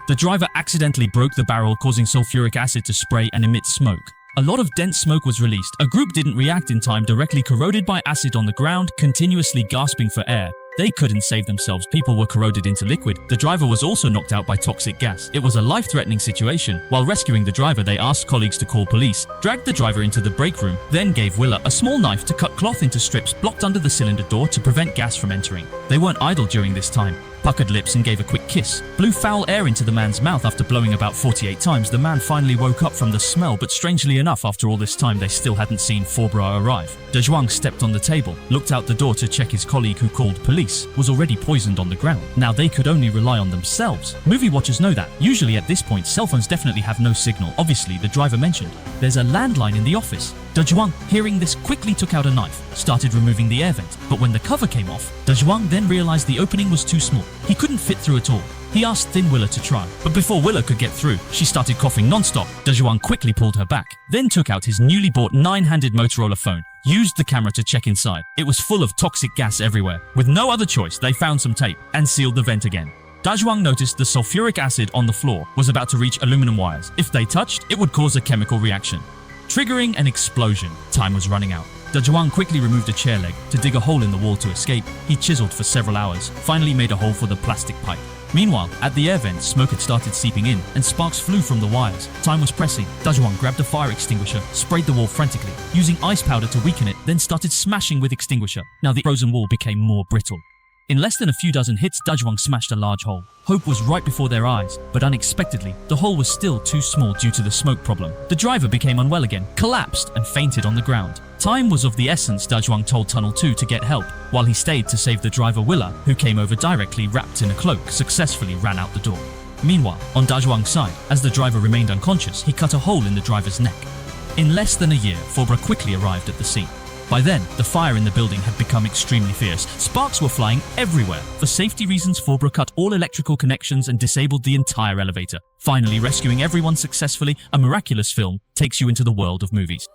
The driver accidentally broke the barrel, causing sulfuric acid to spray and emit smoke. A lot of dense smoke was released. A group didn't react in time, directly corroded by acid on the ground, continuously gasping for air. They couldn't save themselves. People were corroded into liquid. The driver was also knocked out by toxic gas. It was a life-threatening situation. While rescuing the driver, they asked colleagues to call police, dragged the driver into the break room, then gave Willa a small knife to cut cloth into strips blocked under the cylinder door to prevent gas from entering. They weren't idle during this time. Puckered lips and gave a quick kiss. Blew foul air into the man's mouth after blowing about 48 times. The man finally woke up from the smell, but strangely enough, after all this time, they still hadn't seen Forbra arrive. De Zhuang stepped on the table, looked out the door to check his colleague who called police was already poisoned on the ground. Now they could only rely on themselves. Movie watchers know that. Usually at this point, cell phones definitely have no signal. Obviously, the driver mentioned there's a landline in the office. De Zhuang, hearing this, quickly took out a knife, started removing the air vent. But when the cover came off, De Zhuang then realized the opening was too small. He couldn't fit through at all. He asked Thin Willa to try, but before Willa could get through, she started coughing non-stop. De Zhuang quickly pulled her back, then took out his newly bought 9-handed Motorola phone, used the camera to check inside. It was full of toxic gas everywhere. With no other choice, they found some tape and sealed the vent again. De Zhuang noticed the sulfuric acid on the floor was about to reach aluminum wires. If they touched, it would cause a chemical reaction, triggering an explosion. Time was running out. De Zhuang quickly removed a chair leg to dig a hole in the wall to escape. He chiseled for several hours, finally made a hole for the plastic pipe. Meanwhile, at the air vent, smoke had started seeping in and sparks flew from the wires. Time was pressing. De Zhuang grabbed a fire extinguisher, sprayed the wall frantically, using ice powder to weaken it, then started smashing with extinguisher. Now the frozen wall became more brittle. In less than a few dozen hits, De Zhuang smashed a large hole. Hope was right before their eyes, but unexpectedly, the hole was still too small due to the smoke problem. The driver became unwell again, collapsed, and fainted on the ground. Time was of the essence. De Zhuang told Tunnel 2 to get help, while he stayed to save the driver Willa, who came over directly wrapped in a cloak, successfully ran out the door. Meanwhile, on De Zhuang's side, as the driver remained unconscious, he cut a hole in the driver's neck. In less than a year, Forbra quickly arrived at the scene. By then, the fire in the building had become extremely fierce. Sparks were flying everywhere. For safety reasons, Forbra cut all electrical connections and disabled the entire elevator. Finally rescuing everyone successfully, a miraculous film takes you into the world of movies.